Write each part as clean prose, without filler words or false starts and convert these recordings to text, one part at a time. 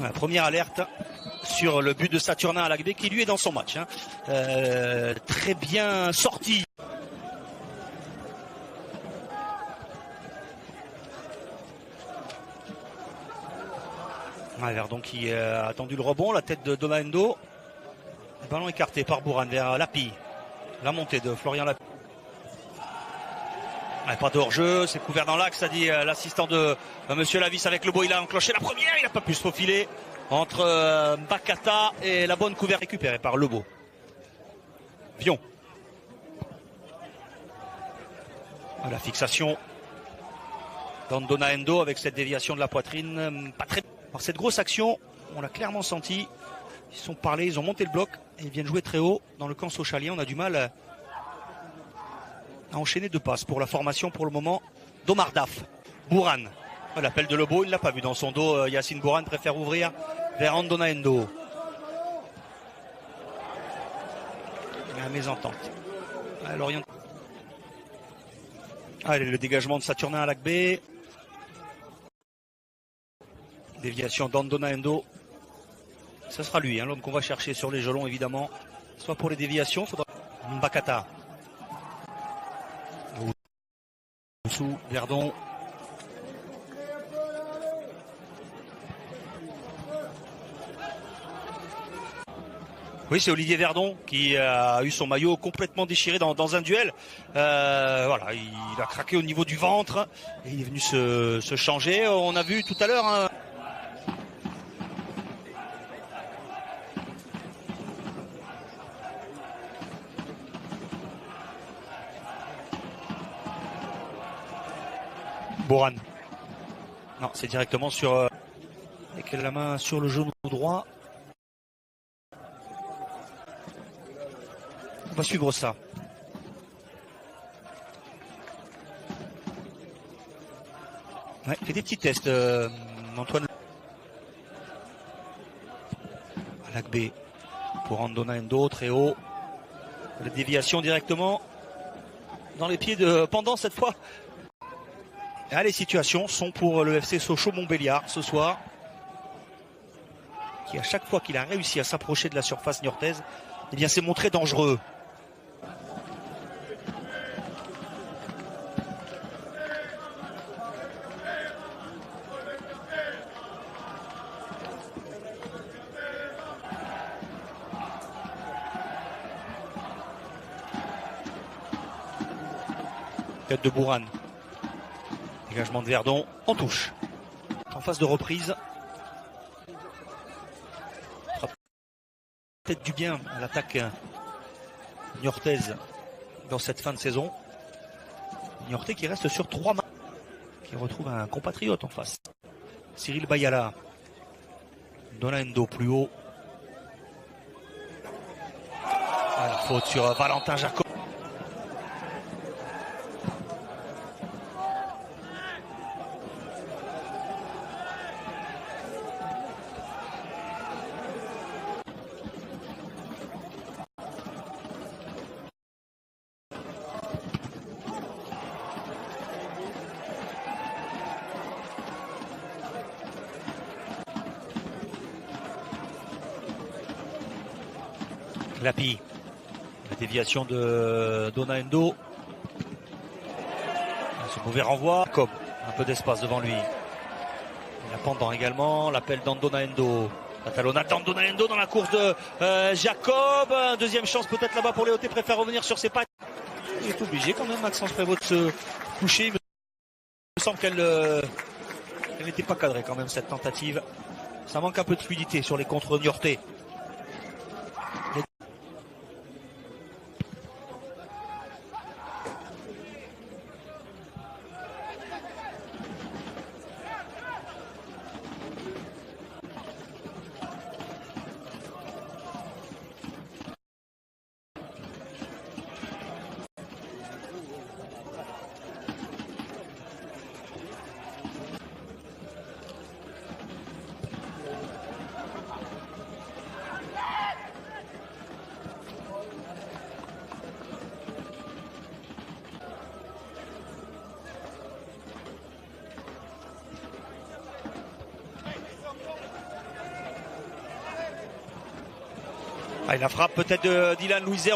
La première alerte sur le but de Saturnin à l'Agbe qui lui est dans son match. Très bien sorti. Verdon qui a attendu le rebond, la tête de Donaendo. Le ballon écarté par Bouran vers Lapi. La montée de Florian Lapi. Pas de hors-jeu, c'est couvert dans l'axe, a dit l'assistant de Monsieur Lavis avec le beau. Il a enclenché la première, il n'a pas pu se faufiler entre Bakata et la bonne couverture récupérée par Lebeau. Vion. La fixation d'Andonaendo avec cette déviation de la poitrine. Pas très... Alors cette grosse action, on l'a clairement senti. Ils se sont parlé, ils ont monté le bloc et ils viennent jouer très haut dans le camp Sochaliens. On a du mal à enchaîner deux passes pour la formation pour le moment d'Omar Daf. Bouran, l'appel de Lebeau, il ne l'a pas vu dans son dos. Yacine Bouran préfère ouvrir vers Andonaendo. Il y a une mésentente. Allez, le dégagement de Saturnin à l'Agbe. Déviation d'Andonaendo. Ce sera lui, l'homme qu'on va chercher sur les gelons évidemment. Soit pour les déviations, faudra Bakata. Sous Verdon. Oui, c'est Olivier Verdon qui a eu son maillot complètement déchiré dans un duel. Voilà, il a craqué au niveau du ventre et il est venu se changer. On a vu tout à l'heure Bouran. Non, c'est directement sur avec la main sur le genou droit. On va suivre ça. Ouais, il fait des petits tests, Antoine. L'Agbe pour Andonaendo, très haut. La déviation directement dans les pieds de Pendant cette fois. Ah, les situations sont pour le FC Sochaux-Montbéliard ce soir, qui à chaque fois qu'il a réussi à s'approcher de la surface niortaise, eh bien s'est montré dangereux. Tête de Bouran. Dégagement de Verdon, en touche. En phase de reprise. Peut-être du bien à l'attaque niortaise dans cette fin de saison. Niortais qui reste sur 3 matchs. Qui retrouve un compatriote en face. Cyril Bayala. Donaendo plus haut. La faute sur Valentin Jacob. Lapi, la déviation de Donaendo. Ce mauvais renvoi, comme un peu d'espace devant lui. La pendant également, l'appel d'Andonaendo. La talonnade d'Andonaendo dans la course de Jacob. Deuxième chance peut-être là-bas pour Léoté, préfère revenir sur ses pattes. Il est obligé quand même, Maxence Prévost, de se coucher. Il me semble qu'elle n'était pas cadrée quand même cette tentative. Ça manque un peu de fluidité sur les contres niortais. Et la frappe peut-être de Dylan Louiser.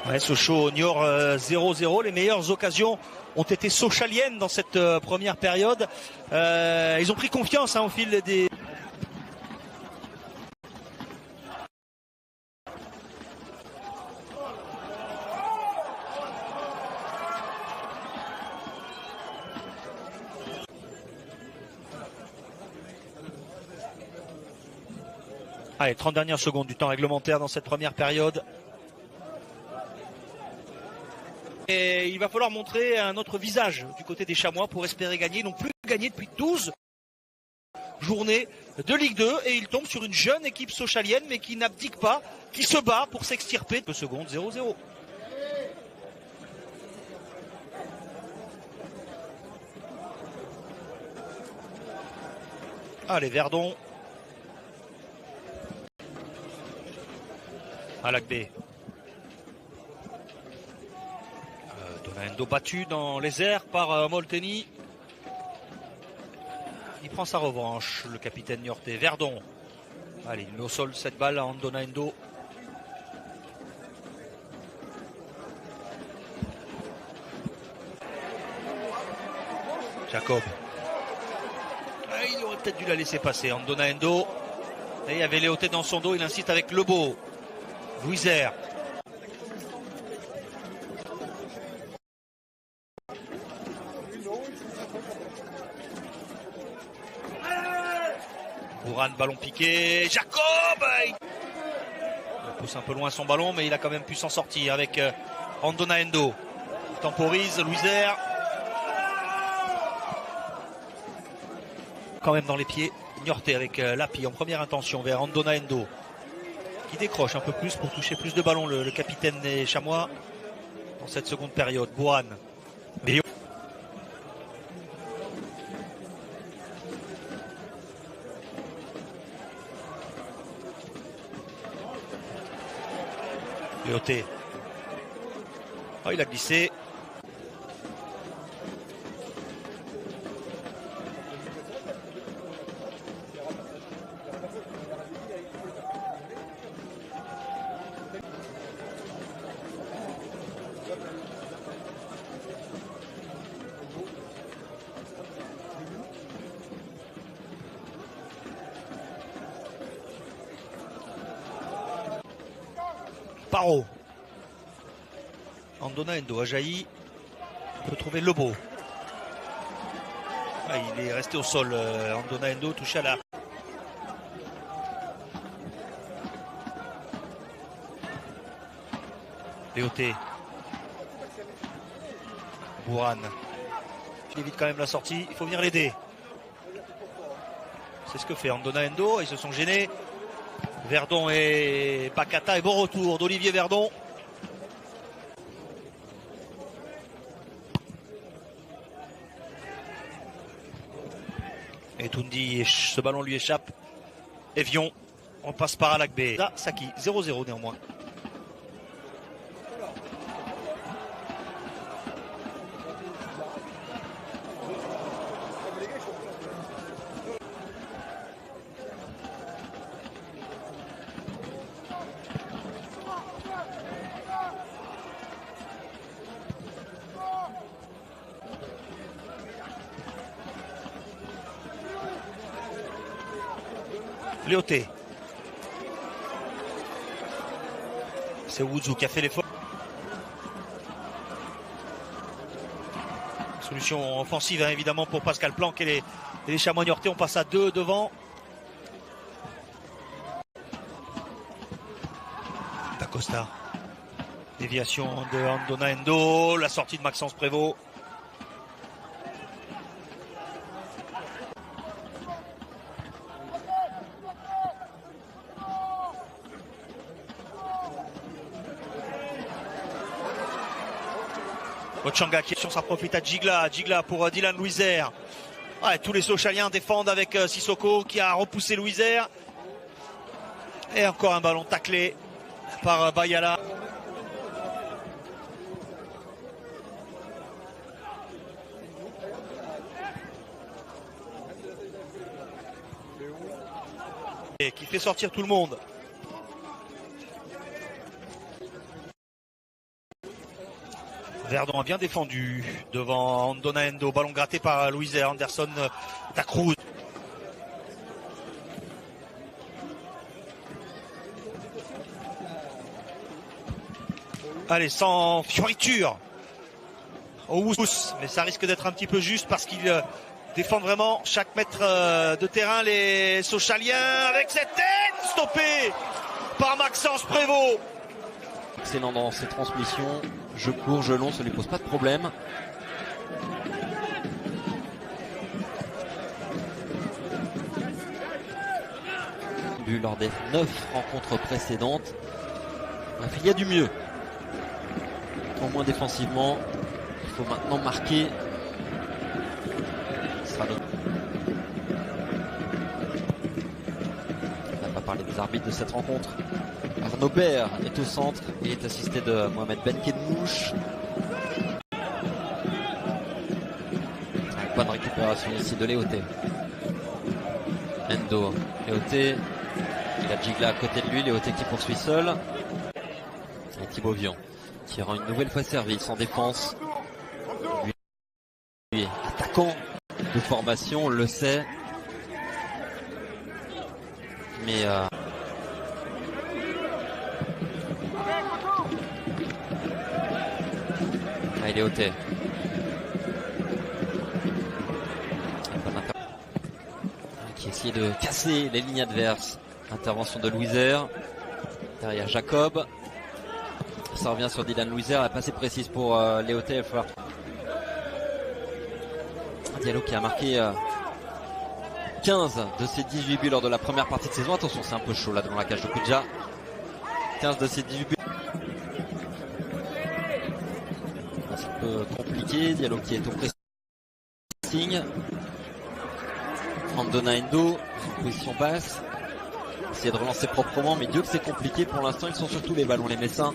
Ouais, Sochaux-Niort 0-0. Les meilleures occasions ont été sochaliennes dans cette première période. Ils ont pris confiance au fil des... Allez, 30 dernières secondes du temps réglementaire dans cette première période. Et il va falloir montrer un autre visage du côté des Chamois pour espérer gagner. Ils n'ont plus gagné depuis 12 journées de Ligue 2 et ils tombent sur une jeune équipe sochalienne mais qui n'abdique pas, qui se bat pour s'extirper. 2 secondes, 0-0. Allez, Verdon. Alakbé. Donaendo battu dans les airs par Molteni. Il prend sa revanche, le capitaine niortais. Verdon. Allez, il met au sol cette balle à Donaendo. Jacob. Il aurait peut-être dû la laisser passer. Donaendo. Et il y avait Léoté dans son dos. Il insiste avec Lebeau. Louiser. Bourane, ballon piqué. Jacob. Il pousse un peu loin son ballon, mais il a quand même pu s'en sortir avec Donaendo. Il temporise. Louiser. Quand même dans les pieds. Niortais avec Lapi en première intention vers Donaendo. Qui décroche un peu plus pour toucher plus de ballons, le capitaine des Chamois dans cette seconde période. Bourane. Léoté. Oh, il a glissé. Paro. Donaendo a jailli. On peut trouver Lebeau. Il est resté au sol. Donaendo touché à la... Léoté. Bourane. Il évite quand même la sortie. Il faut venir l'aider. C'est ce que fait Donaendo. Ils se sont gênés. Verdon et Bakata. Et bon retour d'Olivier Verdon. Et Toundi, ce ballon lui échappe. Evion, on passe par Alakbé. Là, Saki, 0-0 néanmoins. Léoté. C'est Wouzou qui a fait l'effort. Solution offensive évidemment pour Pascal Planck et les Chamois niortais. On passe à 2 devant. D'Acosta. Déviation de Donaendo. La sortie de Maxence Prévost. Ochanga qui est sur sa profite à Djigla. Djigla pour Dylan Louiser. Ouais, tous les Sochaliens défendent avec Sissoko qui a repoussé Louiser. Et encore un ballon taclé par Bayala. Et qui fait sortir tout le monde. Verdon a bien défendu devant Andona Endo. Ballon gratté par Louiser. Anderson Tacruz. Allez, sans fioriture. Mais ça risque d'être un petit peu juste parce qu'ils défendent vraiment chaque mètre de terrain, les Sochaliens, avec cette tête stoppée par Maxence Prévost. Excellent dans ses transmissions, jeu court, jeu long, ça lui pose pas de problème. But lors des 9 rencontres précédentes. Bref, il y a du mieux. Au moins défensivement, il faut maintenant marquer. On n'a pas parlé des arbitres de cette rencontre. Arnaud Baer est au centre et est assisté de Mohamed Benkedmouche. Bonne récupération ici de Léoté. Endo, Léoté. Il a Gigla à côté de lui, Léoté qui poursuit seul. Et Thibaut Vion qui rend une nouvelle fois service en défense. Lui, attaquant de formation, on le sait. Mais il est au thé. Qui essaie de casser les lignes adverses. Intervention de Louiser. Derrière Jacob. Ça revient sur Dylan Louiser. Elle est pas assez précise pour Léoté. Diallo qui a marqué 15 de ses 18 buts lors de la première partie de saison. Attention, c'est un peu chaud là devant la cage de Kudja. 15 de ses 18 buts. C'est un peu compliqué. Diallo qui est au pressing. Andona Endo, en position basse. Essayer de relancer proprement, mais Dieu que c'est compliqué. Pour l'instant, ils sont surtout les ballons, les Messins.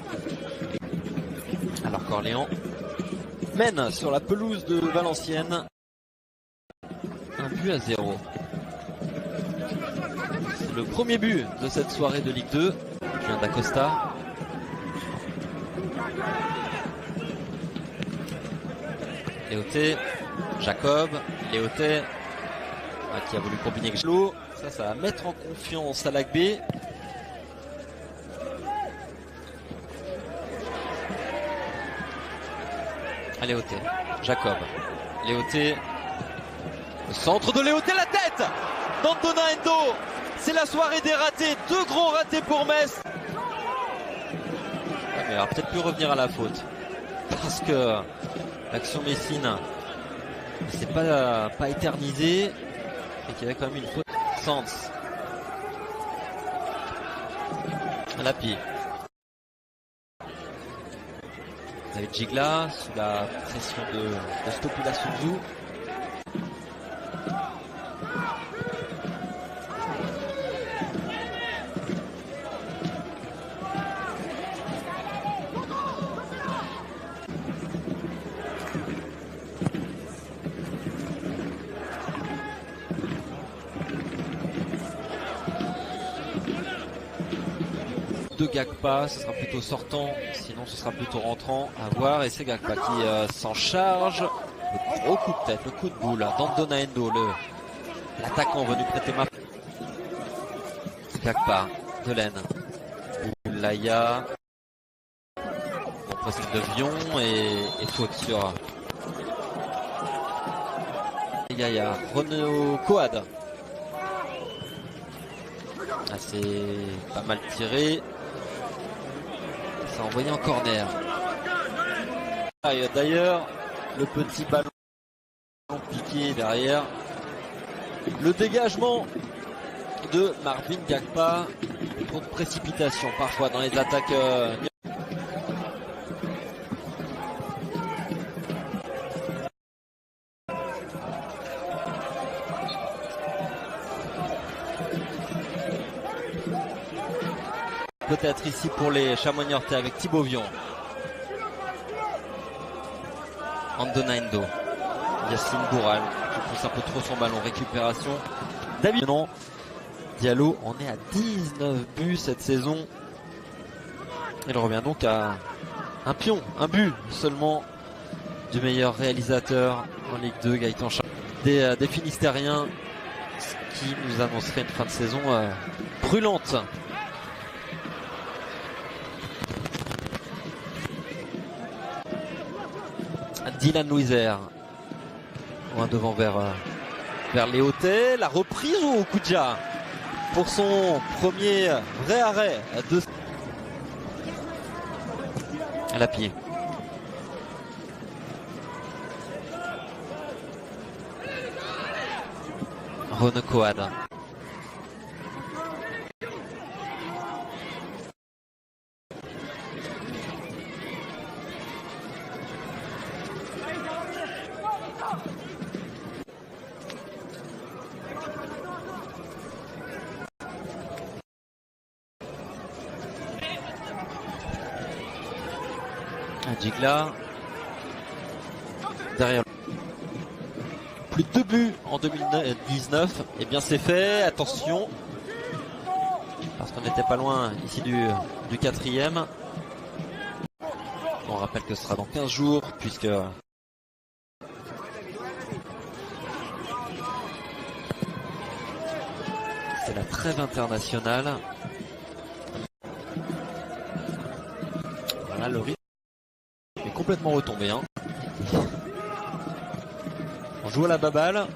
Alors qu'Orléans mène sur la pelouse de Valenciennes. 1-0. C'est le premier but de cette soirée de Ligue 2. Qui vient d'Acosta. Léoté, Jacob, Léoté qui a voulu combiner avec Gelo. Ça va mettre en confiance à l'Agbé. Léoté, Jacob, Léoté. Le centre de Léoté, la tête d'Andona Endo. C'est la soirée des ratés. 2 gros ratés pour Metz. Mais il va peut-être plus revenir à la faute. Parce que l'action messine ne s'est pas éternisée. Et qu'il y avait quand même une faute. Sens. Lapi. David Gigla sous la pression de Stopula Sunzu. De Gagpa, ce sera plutôt sortant, sinon ce sera plutôt rentrant à voir. Et c'est Gagpa qui s'en charge. Le gros coup de tête, le coup de boule d'Andona Endo, l'attaquant venu prêter main. Gagpa, Delaine, Boulaya, on pressing de Vion et faute sur Yaya, Renaud Coad. Ah, c'est pas mal tiré. Ça a envoyé en corner. D'ailleurs, le petit ballon piqué derrière. Le dégagement de Marvin Gagpa. Trop de précipitation parfois dans les attaques. Peut-être ici pour les Chamois-Niortais avec Thibaut Vion. Andona Endo. Yacine Boural qui pousse un peu trop son ballon. Récupération. David non. Diallo en est à 19 buts cette saison. Il revient donc à un but seulement du meilleur réalisateur en Ligue 2, Gaëtan Charles. Des Finistériens, ce qui nous annoncerait une fin de saison brûlante. Dylan Louiser, loin devant vers Léoté. La reprise au Kudja pour son premier vrai arrêt de à la pied. Rone Coad. Gigla derrière. Plus de 2 buts en 2019. Et bien c'est fait. Attention. Parce qu'on n'était pas loin ici du quatrième. On rappelle que ce sera dans 15 jours puisque c'est la trêve internationale. Voilà le rythme. Complètement retombé. On joue à la baballe.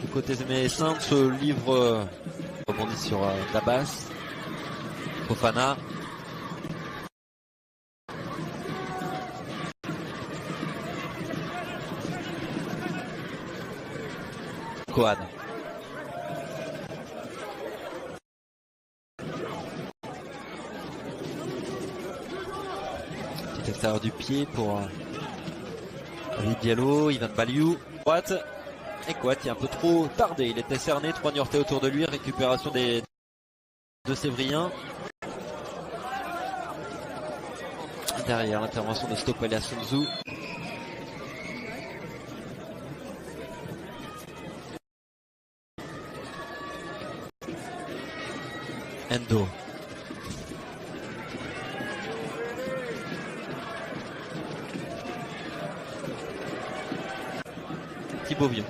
Du côté Messin se livre. Rebondit sur Dabas. Fofana. Coad. Extérieur du pied pour Diallo, Ivan Baliou, droite, et Coat qui est un peu trop tardé, il était cerné, 3 Niortais autour de lui, récupération de Sévrien. Derrière l'intervention de Stopelia Sunzu. Endo. Thibaut-Vion.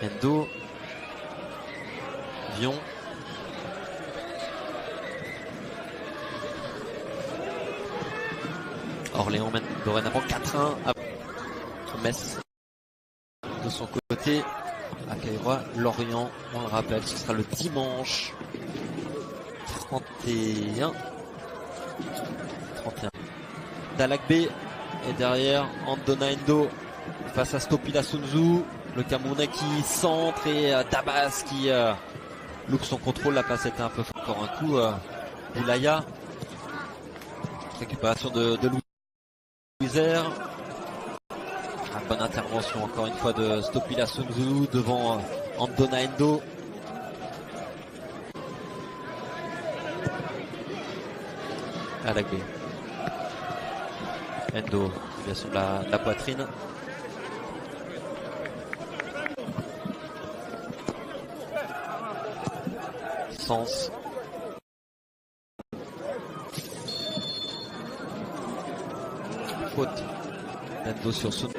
Endo. Vion. Orléans mène dorénavant 4-1 à Metz. De son côté, accueillera Lorient. On le rappelle, ce sera le dimanche 31. Dalakbe. Et derrière, Andona Endo face à Stopila Sunzu. Le Camerounais qui centre et Dabas qui loupe son contrôle. La passe était un peu fort. Encore un coup. Boulaya. Récupération de Louiser. Bonne intervention encore une fois de Stopila Sunzu devant Andona Endo. Dalakbe. Endo, bien sûr la poitrine. Sens. Faute. Endo sur son.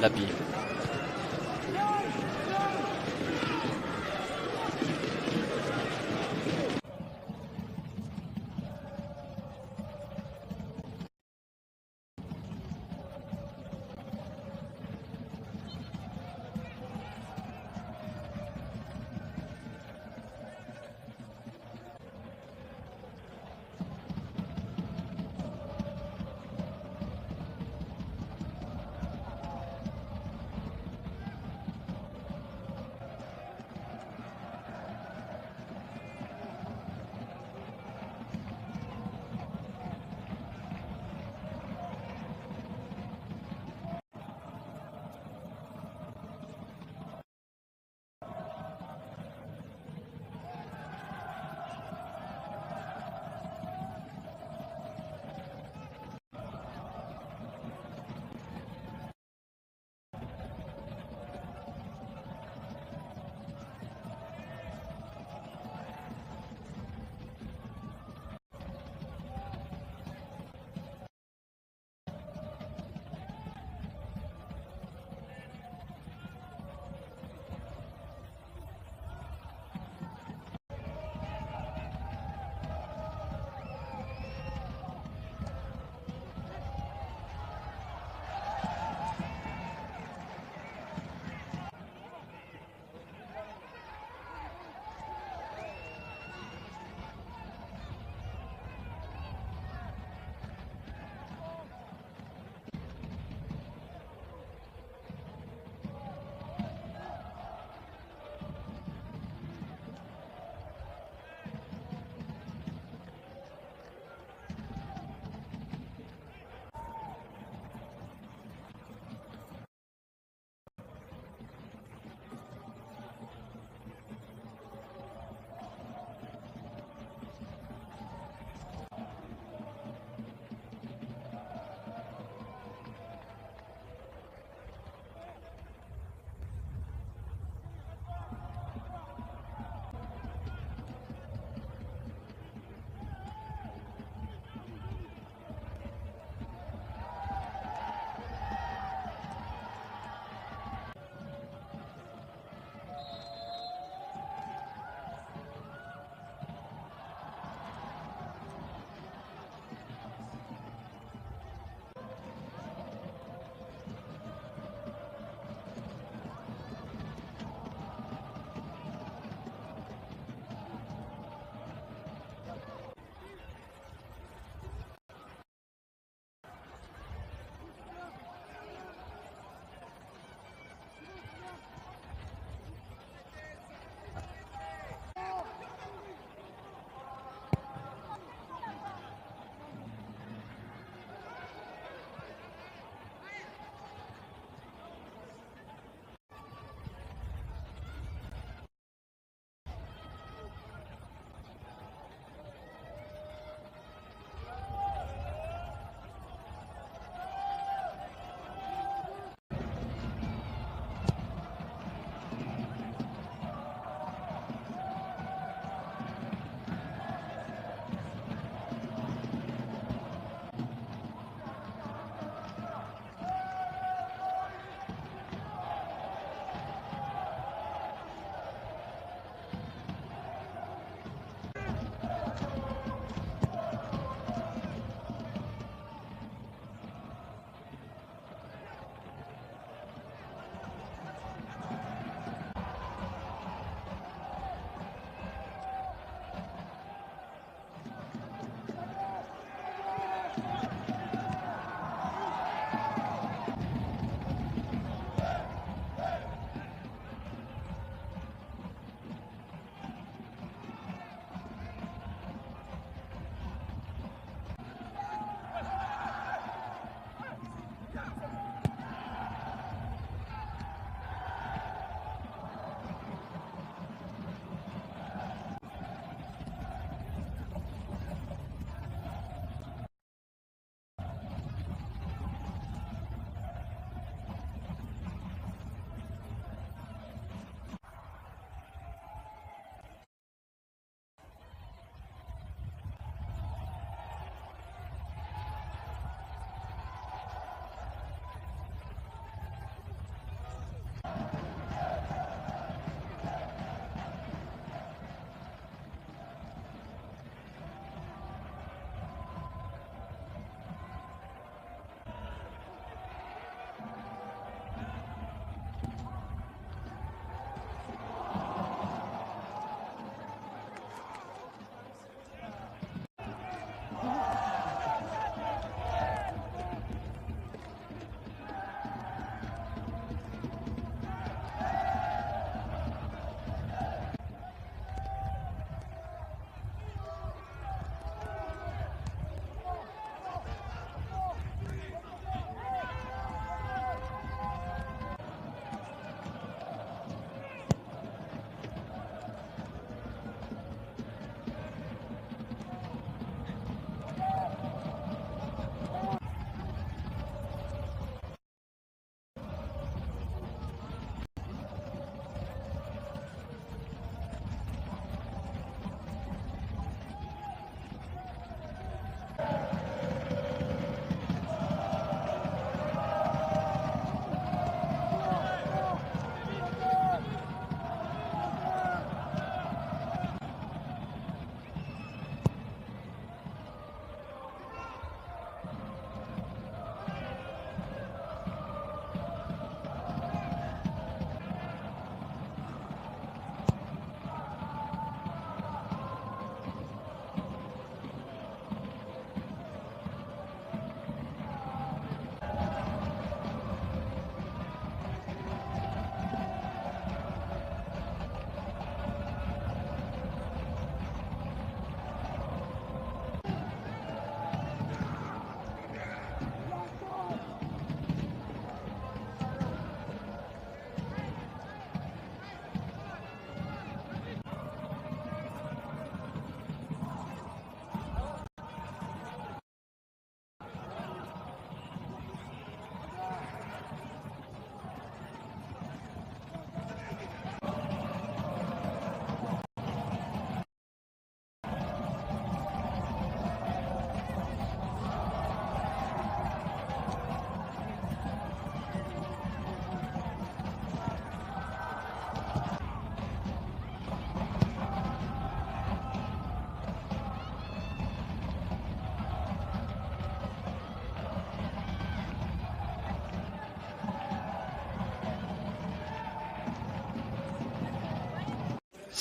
Labi.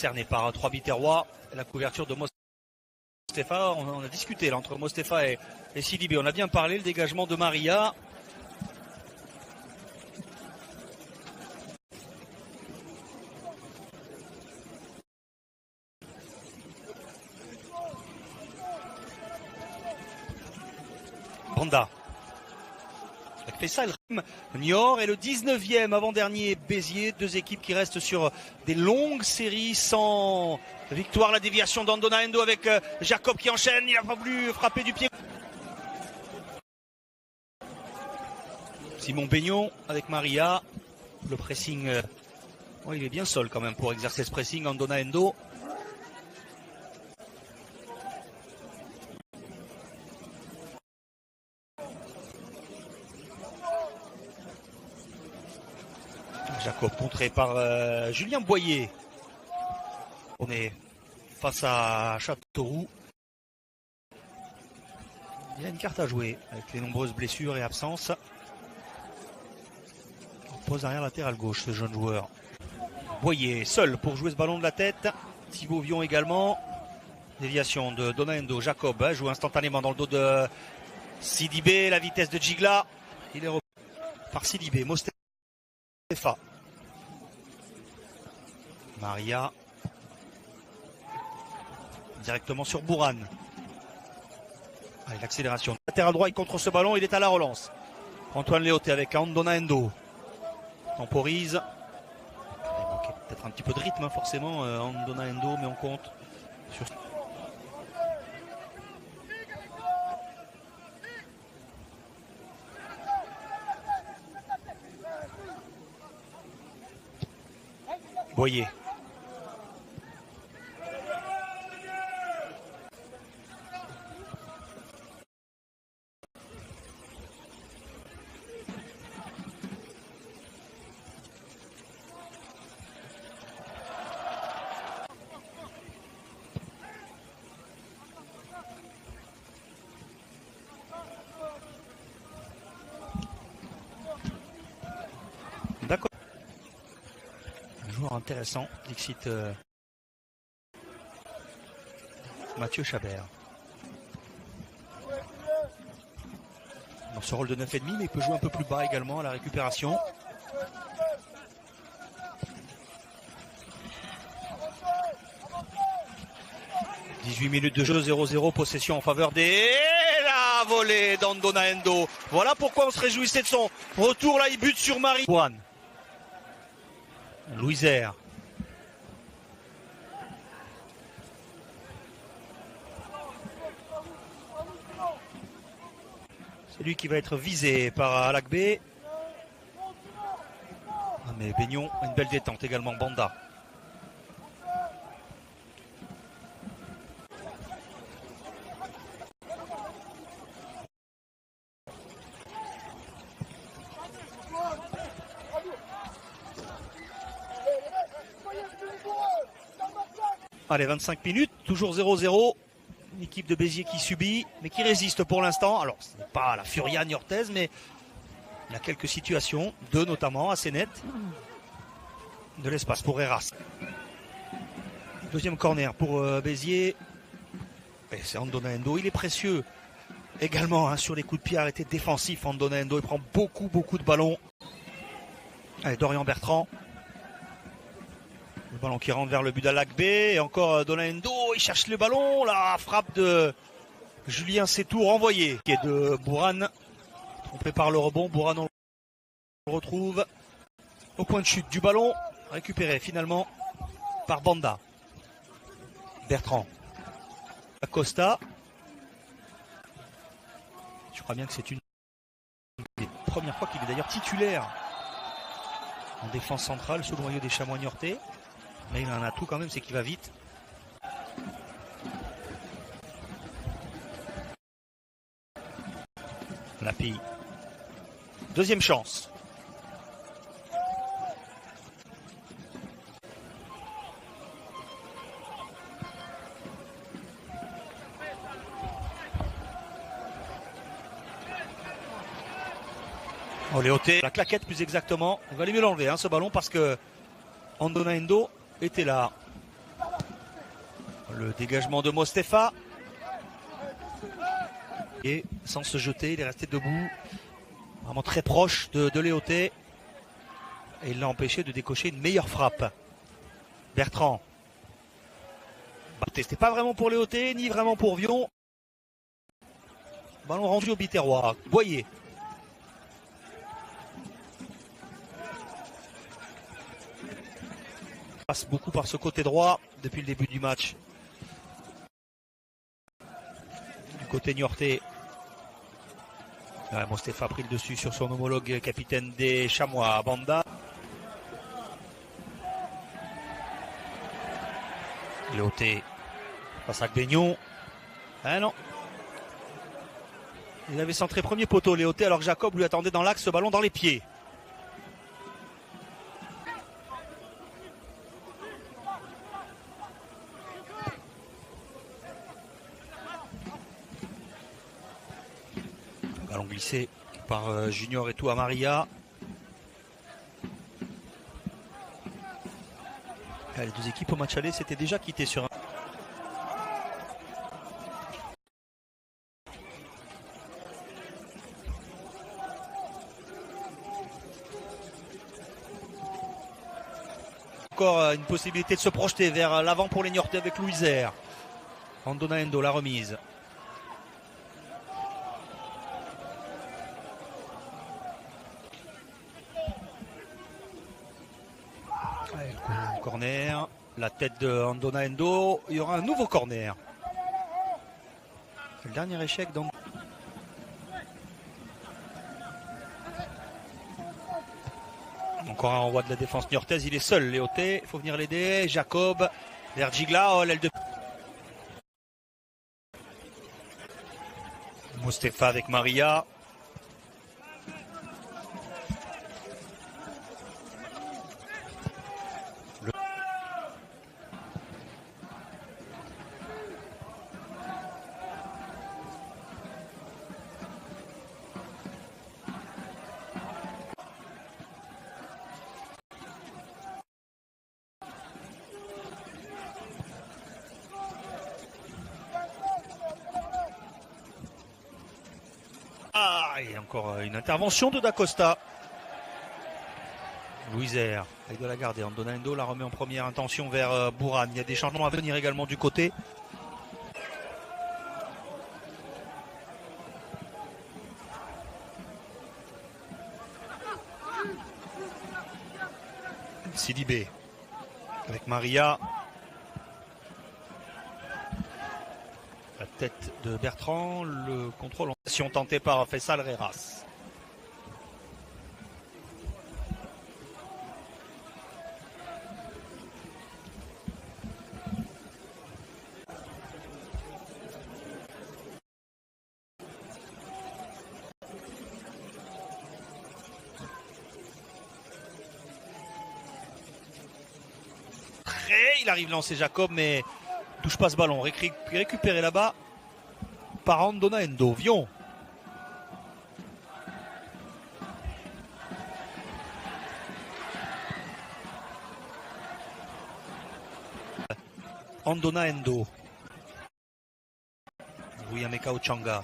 cerné par 3 Biterrois. La couverture de Mostefa, on a discuté là, entre Mostefa et Sidibé. On a bien parlé, le dégagement de Maria. Banda. Fait ça, Niort est le 19e avant-dernier Béziers. Deux équipes qui restent sur des longues séries sans victoire. La déviation d'Andona Endo avec Jacob qui enchaîne. Il n'a pas voulu frapper du pied. Simon Beignon avec Maria. Le pressing. Oh, il est bien seul quand même pour exercer ce pressing. Andona Endo. Jacob contré par Julien Boyer. On est face à Châteauroux. Il a une carte à jouer avec les nombreuses blessures et absences. On pose arrière latéral gauche ce jeune joueur. Boyer seul pour jouer ce ballon de la tête. Thibaut Vion également. Déviation de Donaendo. Jacob joue instantanément dans le dos de Sidibé. La vitesse de Djigla. Il est repris par Sidibé. Mostefa. Maria. Directement sur Bouran. Allez, l'accélération. Latéral droit, il contre ce ballon, il est à la relance. Antoine Léoté avec Andona Endo. Temporise. Il manquait peut-être un petit peu de rythme, hein, forcément. Andona Endo, mais on compte sur. Boyer. D'accord. Un joueur intéressant, Dixit Mathieu Chabert. Dans ce rôle de 9,5, mais il peut jouer un peu plus bas également à la récupération. « 18 minutes de jeu, 0-0, possession en faveur des... La volée d'Andona Endo. Voilà pourquoi on se réjouissait de son retour. Là, il bute sur Marie. Louisère. C'est lui qui va être visé par Alakbé. Ah, mais Beignon, une belle détente également. Banda. Allez, 25 minutes, toujours 0-0. Une équipe de Béziers qui subit, mais qui résiste pour l'instant. Alors, ce n'est pas la Furia niortaise, mais il y a quelques situations, deux notamment, assez nettes. De l'espace pour Heras. Deuxième corner pour Béziers. Et c'est Andona Endo. Il est précieux également hein, sur les coups de pied arrêtés défensifs. Andona Endo, il prend beaucoup de ballons. Allez, Dorian Bertrand. Le ballon qui rentre vers le but d'Alakbé. Et encore Donando, il cherche le ballon. La frappe de Julien Sétou renvoyé. Qui est de Bouran. On prépare le rebond. Bouran, on le retrouve au point de chute du ballon. Récupéré finalement par Banda. Bertrand. Acosta. Je crois bien que c'est une des premières fois qu'il est d'ailleurs titulaire en défense centrale sous le noyau des Chamois niortais. Mais il en a tout quand même, c'est qu'il va vite. Lapi. Deuxième chance. Oh, Léoté, la claquette plus exactement. Il va aller mieux l'enlever hein, ce ballon parce que Andona Endo était là. Le dégagement de Mostefa. Et sans se jeter, il est resté debout. Vraiment très proche de Léoté. Et il l'a empêché de décocher une meilleure frappe. Bertrand. C'était pas vraiment pour Léoté, ni vraiment pour Vion. Ballon rendu au Biterrois. Boyer. Passe beaucoup par ce côté droit depuis le début du match. Du côté niortais. Mostefa a pris le dessus sur son homologue capitaine des Chamois, Banda. Léoté face à Beignon. Ah non. Il avait centré premier poteau Léoté alors que Jacob lui attendait dans l'axe ce ballon dans les pieds. Ballon glissé par Junior et tout à Maria. Les deux équipes au match aller s'étaient déjà quittées sur un. Encore une possibilité de se projeter vers l'avant pour les Niortais avec Louisère. Andona Endo, la remise. Corner, la tête de Andona Endo, il y aura un nouveau corner. C'est le dernier échec donc. Encore un renvoi de la défense niortaise, il est seul Léoté, il faut venir l'aider. Jacob vers Gigla, oh l'aile de Mostefa avec Maria. Et encore une intervention de Dacosta. Louisère avec de la garde et Andona Endo la remet en première intention vers Bourran. Il y a des changements à venir également du côté. Sidibé avec Maria. La tête de Bertrand, le contrôle en action tenté par Faisal Reras. Il arrive à lancer Jacob mais touche pas ce ballon, récupéré là-bas par Andona Endo. Vion. Andona Endo. Louis-Ameka Ochanga.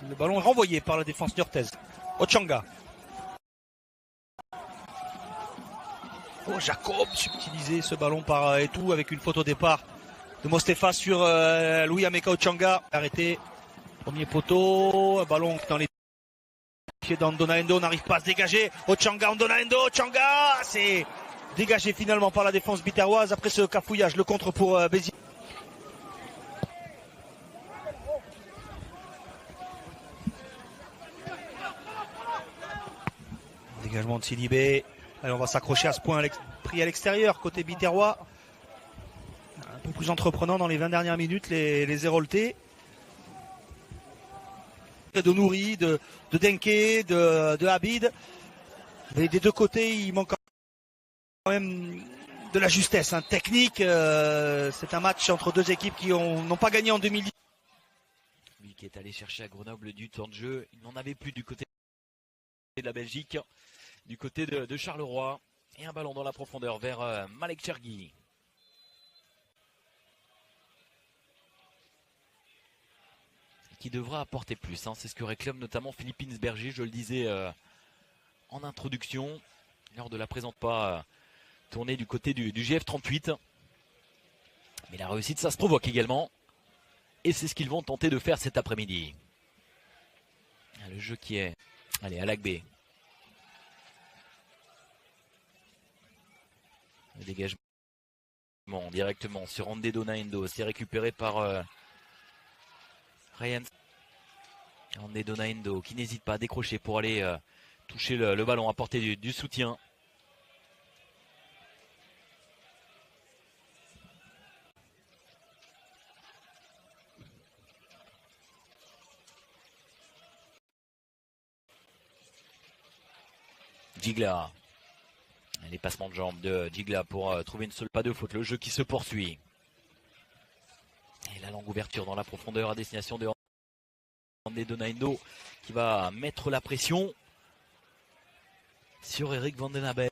Le ballon est renvoyé par la défense niortaise. Ochanga. Oh, Jacob subtilisé ce ballon par Etou avec une faute au départ de Mostefa sur Louis-Ameka Ochanga. Arrêté. Premier poteau. Un ballon dans les pieds d'Andona Endo. N'arrive pas à se dégager. Ochanga, Andona Endo. Ochanga. C'est dégagé finalement par la défense biterroise après ce cafouillage. Le contre pour Béziers. Dégagement de Sidibé. Allez, on va s'accrocher à ce point pris à l'extérieur, côté biterrois. Un peu plus entreprenant dans les 20 dernières minutes, les Héroltais. De Nouri, de Denke, de Habid. Mais des deux côtés, il manque quand même de la justesse, hein, technique. C'est un match entre deux équipes qui n'ont pas gagné en 2010. Lui qui est allé chercher à Grenoble du temps de jeu, il n'en avait plus du côté de la Belgique, du côté de Charleroi. Et un ballon dans la profondeur vers Malek Chergui. Qui devra apporter plus, hein. C'est ce que réclame notamment Philippe Insberger, je le disais en introduction, lors de la présente pas tournée du côté du GF38. Mais la réussite, ça se provoque également. Et c'est ce qu'ils vont tenter de faire cet après-midi. Le jeu qui est... Allez, Alakbé. Le dégagement directement sur Andé Donaendo. C'est récupéré par Ryan. Andé Donaendo qui n'hésite pas à décrocher pour aller toucher le ballon, apporter du soutien. Gigla. Les passements de jambes de Gigla pour trouver une seule pas de faute. Le jeu qui se poursuit. Et la longue ouverture dans la profondeur à destination de Andé Donaendo qui va mettre la pression sur Eric Van Den Abe.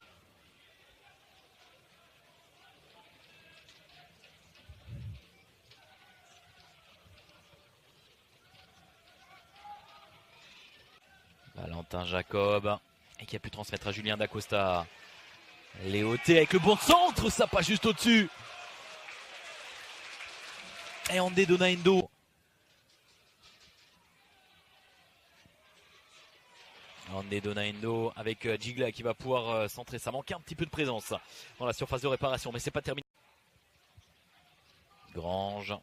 Valentin Jacob et qui a pu transmettre à Julien Dacosta. Léoté avec le bon centre, ça passe juste au-dessus. Et Andé Donaendo. Andé Donaendo avec Gigla qui va pouvoir centrer. Ça manquait un petit peu de présence dans la surface de réparation, mais c'est pas terminé. Grange.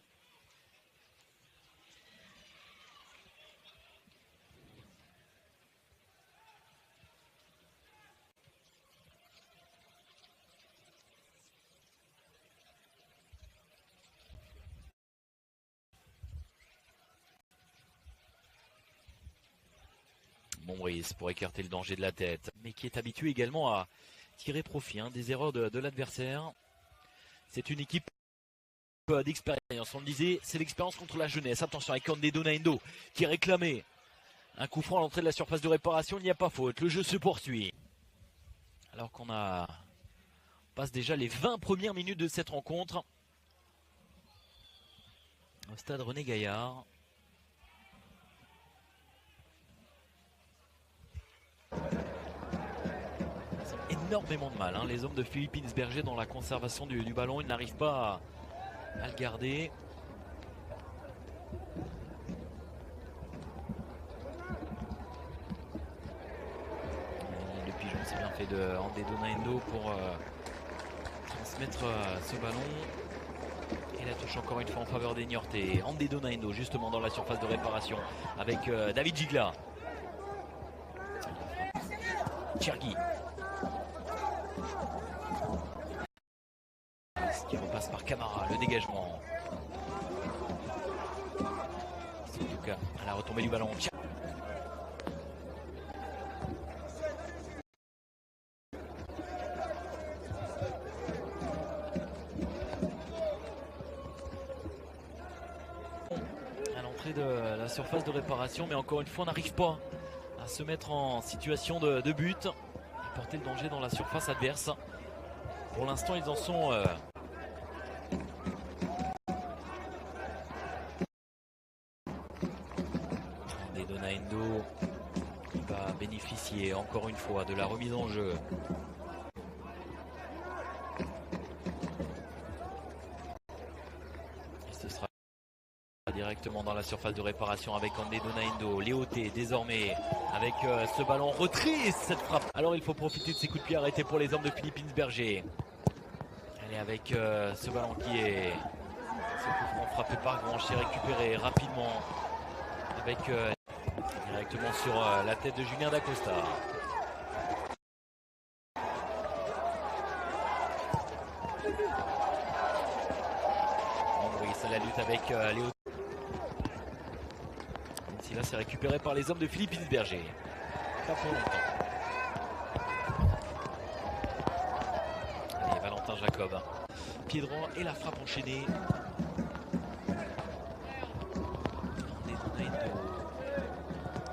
Montbrice pour écarter le danger de la tête, mais qui est habitué également à tirer profit des erreurs de l'adversaire. C'est une équipe d'expérience, on le disait, c'est l'expérience contre la jeunesse. Attention avec Andé Donaendo qui est réclamé. Un coup franc à l'entrée de la surface de réparation, il n'y a pas faute, le jeu se poursuit. Alors qu'on passe déjà les 20 premières minutes de cette rencontre. Au stade René Gaillard. Énormément de mal, les hommes de Philippe Insberger dans la conservation du ballon. Ils n'arrivent pas à le garder. Et le pigeon s'est bien fait de Andé Donaendo pour transmettre ce ballon. Et la touche encore une fois en faveur des Niortais. Andé Donaendo justement dans la surface de réparation avec David Gigla. Chergui. Qui repasse par Camara, le dégagement. C'est en tout cas à la retombée du ballon. À l'entrée de la surface de réparation, mais encore une fois on n'arrive pas à se mettre en situation de but et porter le danger dans la surface adverse. Pour l'instant ils en sont Donaendo qui va bénéficier encore une fois de la remise en jeu. Et ce sera directement dans la surface de réparation avec Andé Donaendo. Léoté désormais avec ce ballon retrait et cette frappe. Alors il faut profiter de ces coups de pied arrêtés pour les hommes de Philippe Insberger. Allez avec ce ballon qui est ce coup franc frappé par Grange, récupéré rapidement avec directement sur la tête de Julien Dacosta. Montbrice à la lutte avec Léo. Si là c'est récupéré par les hommes de Philippe Insberger. Pas pour longtemps. Jacob. Pied droit et la frappe enchaînée.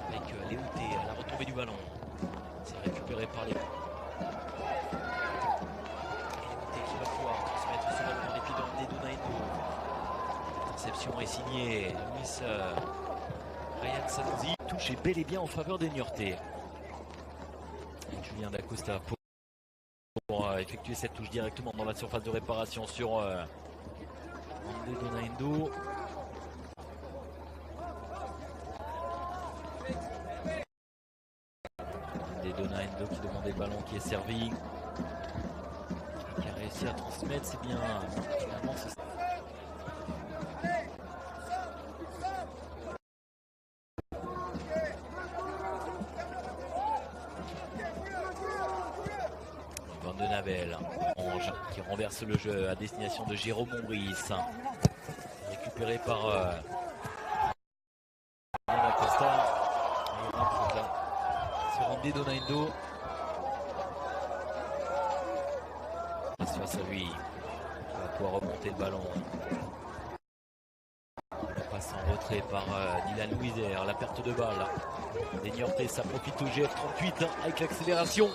Avec Léouté à la retombée du ballon. C'est récupéré par les... Léouté qui va pouvoir transmettre ce ballon dans les pieds d'Andé Donaendo. L'interception est signée Luis Ryan Sanzi. Touche est bel et bien en faveur des Niortais. Julien Dacosta pour effectuer cette touche directement dans la surface de réparation sur Andé Donaendo. Andé Donaendo qui demandait le ballon, qui est servi, qui a réussi à transmettre, c'est bien. Finalement, c'est... Van de Navel, Ange qui renverse le jeu à destination de Jérôme Montbrice. Récupéré par Costa. Sur Andé Donaendo. Face à lui. Il va pouvoir remonter le ballon. On passe en retrait par Dylan Louiser. La perte de balle. Les Niortais, ça profite au GF38 avec l'accélération.